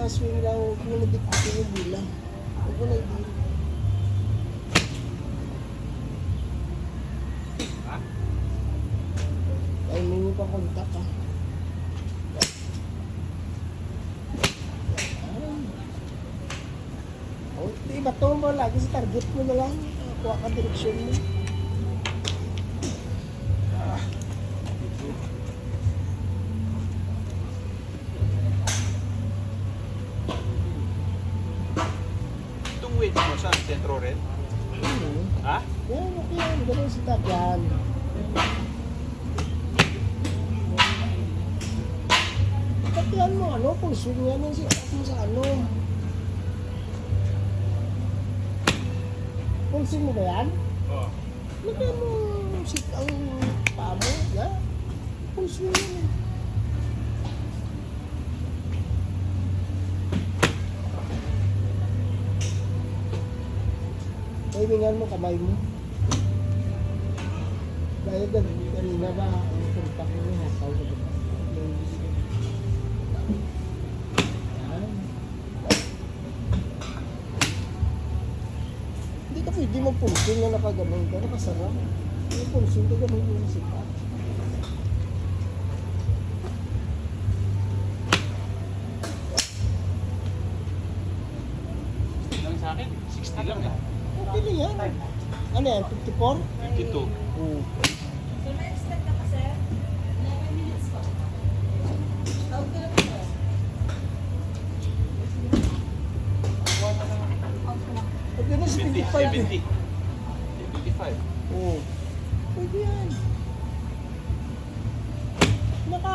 swing lang, huwag mo na diktitin yung bilang. Huwag mo na i-deal. Ay, may pa kontak ka. Oh, di ba ito mo lagi sa target mo na lang. Kuha ka direksyon mo. Itong weight mo sa sentro rin? Ha? Yan, okay yan. Ganun si Tap yan. Tatihan mo, ano, kung swing yan yung sit up mo sa ano. Full swing mo ba yan? Oo. Lagyan mo sit ang paa mo, ya. Full swing yan eh. Timingan mo, kamay mo. Dahil kanina ba, ang kontak mo yung hasaw sa diba? Hindi ka pwede mag-pulsing na nakaganon ka, nakasarap. Yung pulsing ka ganon yung sita. Lang sa akin, 60 lang eh. Okay na yan. Ano yan, 54? 52. Oo. So, na-expect na kasi 11 minutes pa. Tawag ka na po. Pwede na 70, 75 eh. 70. 75. Oo. Pwede yan. Naka